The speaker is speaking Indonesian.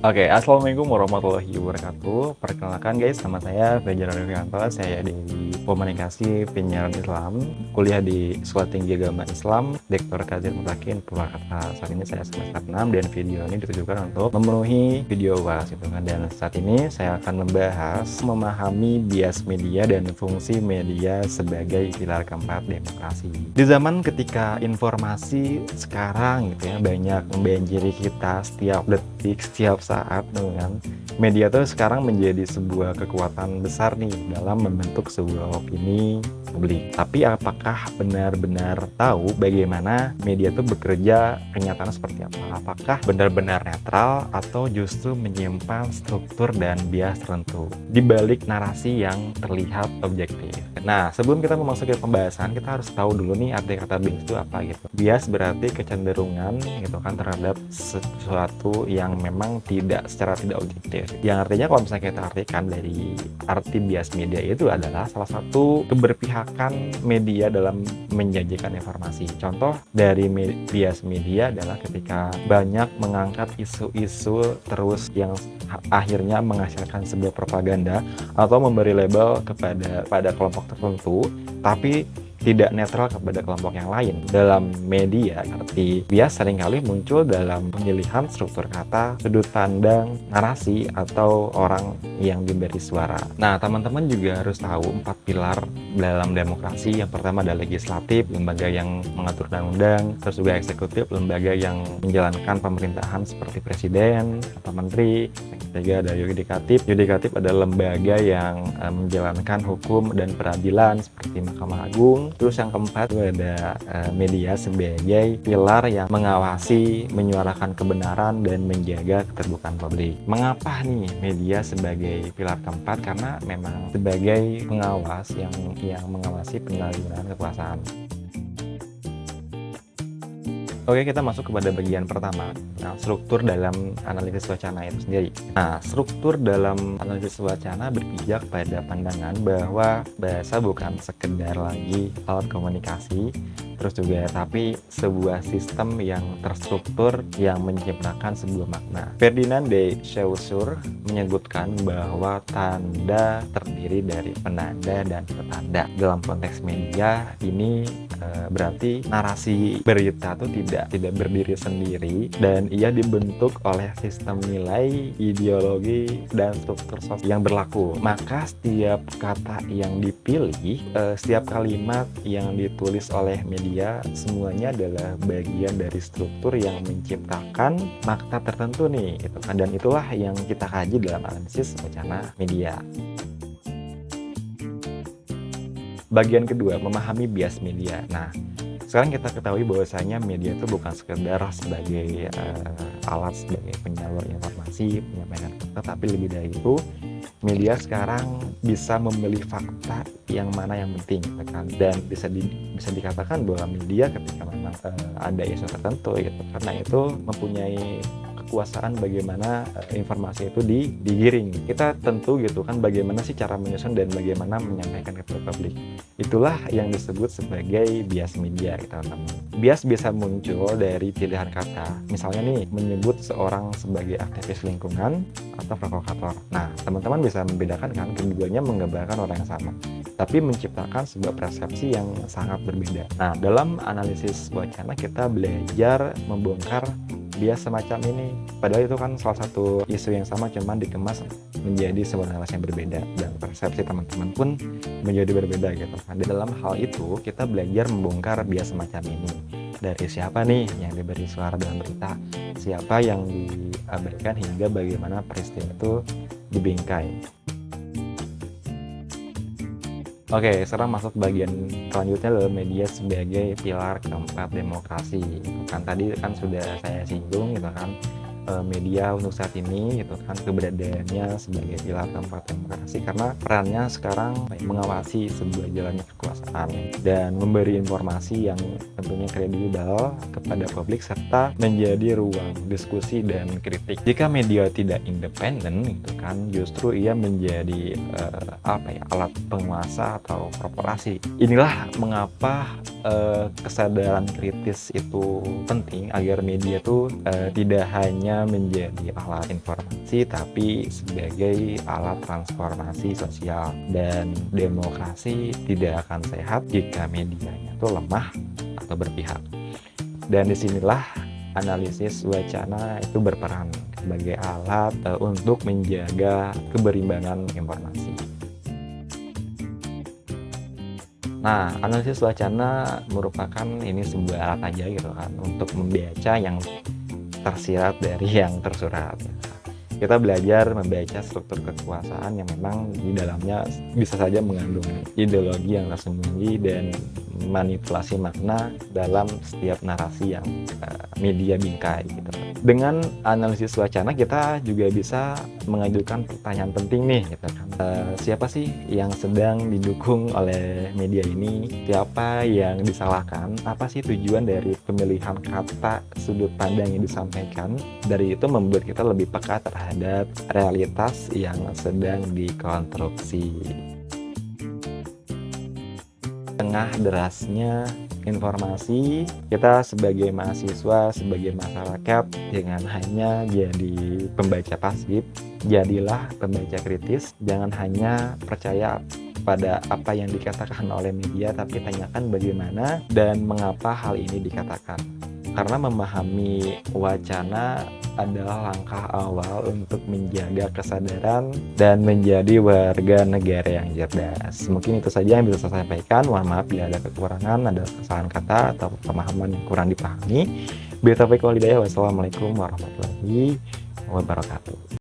Oke, assalamualaikum warahmatullahi wabarakatuh. Perkenalkan guys, nama saya Fajar Arifianto. Saya dari Komunikasi Penyiaran Islam, kuliah di Sekolah Tinggi Agama Islam, Dr. Kadir Mutakin, Purwakarta. Saat ini saya semester 6 dan video ini ditujukan untuk memenuhi video UAS gitu kan. Dan saat ini saya akan membahas memahami bias media dan fungsi media sebagai pilar keempat demokrasi. Di zaman ketika informasi sekarang gitu ya banyak membanjiri kita setiap detik, setiap saat dengan media tuh sekarang menjadi sebuah kekuatan besar nih dalam membentuk sebuah opini publik. Tapi apakah benar-benar tahu bagaimana media itu bekerja kenyataan seperti apa? Apakah benar-benar netral atau justru menyimpan struktur dan bias tertentu di balik narasi yang terlihat objektif? Nah, sebelum kita memasuki pembahasan, kita harus tahu dulu nih arti kata bias itu apa gitu. Bias berarti kecenderungan gitu kan terhadap sesuatu yang memang secara tidak objektif. Yang artinya kalau misalnya kita artikan dari arti bias media itu adalah salah satu keberpihakan media dalam menyajikan informasi. Contoh dari bias media adalah ketika banyak mengangkat isu-isu terus yang akhirnya menghasilkan sebuah propaganda atau memberi label pada kelompok tertentu, tapi tidak netral kepada kelompok yang lain. Dalam media, arti bias seringkali muncul dalam pemilihan struktur kata, sudut pandang, narasi, atau orang yang diberi suara. Nah, teman-teman juga harus tahu 4 pilar dalam demokrasi. Yang pertama adalah legislatif, lembaga yang mengatur undang-undang, terus juga eksekutif, lembaga yang menjalankan pemerintahan seperti presiden atau menteri. Yang ketiga ada yudikatif. Yudikatif adalah lembaga yang menjalankan hukum dan peradilan seperti Mahkamah Agung. Terus yang keempat itu ada media sebagai pilar yang mengawasi, menyuarakan kebenaran, dan menjaga keterbukaan publik. Mengapa nih media sebagai pilar keempat? Karena memang sebagai pengawas yang mengawasi penyalahgunaan kekuasaan. Oke, kita masuk kepada bagian pertama. Nah, struktur dalam analisis wacana itu sendiri. Nah, struktur dalam analisis wacana berpijak pada pandangan bahwa bahasa bukan sekedar lagi alat komunikasi, terus juga tapi sebuah sistem yang terstruktur yang menciptakan sebuah makna. Ferdinand de Saussure menyebutkan bahwa tanda terdiri dari penanda dan petanda. Dalam konteks media ini berarti narasi berita itu tidak berdiri sendiri dan ia dibentuk oleh sistem nilai, ideologi, dan struktur sosial yang berlaku. Maka setiap kata yang dipilih, setiap kalimat yang ditulis oleh media, semuanya adalah bagian dari struktur yang menciptakan makna tertentu nih gitu kan. Dan itulah yang kita kaji dalam analisis wacana media. Bagian kedua, memahami bias media. Nah, sekarang kita ketahui bahwasanya media itu bukan sekedar sebagai alat sebagai penyalur informasi, penyampaian fakta, tapi lebih dari itu, media sekarang bisa memilih fakta yang mana yang penting, kan? Dan bisa dikatakan bahwa media ketika memang ada isu tertentu, gitu, karena itu mempunyai kekuasaan bagaimana informasi itu digiring. Kita tentu gitu kan bagaimana sih cara menyusun dan bagaimana menyampaikan kepada publik. Itulah yang disebut sebagai bias media, teman-teman. Bias bisa muncul dari pilihan kata. Misalnya nih, menyebut seorang sebagai aktivis lingkungan atau provokator. Nah, teman-teman bisa membedakan kan keduanya menggambarkan orang yang sama, tapi menciptakan sebuah persepsi yang sangat berbeda. Nah, dalam analisis wacana kita belajar membongkar bias semacam ini. Padahal itu kan salah satu isu yang sama, cuman dikemas menjadi sebuah narasi yang berbeda dan persepsi teman-teman pun menjadi berbeda gitu. Nah, dalam hal itu kita belajar membongkar bias semacam ini. Dari siapa nih yang diberi suara dalam berita, siapa yang diabaikan, hingga bagaimana peristiwa itu dibingkai. Oke, sekarang masuk bagian selanjutnya adalah media sebagai pilar keempat demokrasi. Kan tadi kan sudah saya singgung gitu kan, media untuk saat ini gitu kan keberadaannya sebagai pilar keempat demokrasi karena perannya sekarang mengawasi sebuah jalannya kekuasaan dan memberi informasi yang tentunya kredibel kepada publik serta menjadi ruang diskusi dan kritik. Jika media tidak independen gitu kan, justru ia menjadi alat penguasa atau korporasi. Inilah mengapa kesadaran kritis itu penting agar media tuh tidak hanya hanya menjadi alat informasi, tapi sebagai alat transformasi sosial. Dan demokrasi tidak akan sehat jika medianya itu lemah atau berpihak. Dan disinilah analisis wacana itu berperan sebagai alat untuk menjaga keberimbangan informasi. Nah, analisis wacana merupakan ini sebuah alat aja gitu kan untuk membaca yang tersirat dari yang tersurat. Kita belajar membaca struktur kekuasaan yang memang di dalamnya bisa saja mengandung ideologi yang tersembunyi dan manipulasi makna dalam setiap narasi yang media bingkai gitu. Dengan analisis wacana kita juga bisa mengajukan pertanyaan penting nih gitu kan. Siapa sih yang sedang didukung oleh media ini? Siapa yang disalahkan? Apa sih tujuan dari pemilihan kata, sudut pandang yang disampaikan? Dari itu membuat kita lebih peka terhadap realitas yang sedang dikonstruksi. Tengah derasnya informasi, kita sebagai mahasiswa, sebagai masyarakat, jangan hanya jadi pembaca pasif, jadilah pembaca kritis. Jangan hanya percaya pada apa yang dikatakan oleh media, tapi tanyakan bagaimana dan mengapa hal ini dikatakan. Karena memahami wacana adalah langkah awal untuk menjaga kesadaran dan menjadi warga negara yang cerdas. Mungkin itu saja yang bisa saya sampaikan. Mohon maaf bila ada kekurangan, ada kesalahan kata atau pemahaman yang kurang dipahami. Wassalamualaikum warahmatullahi wabarakatuh.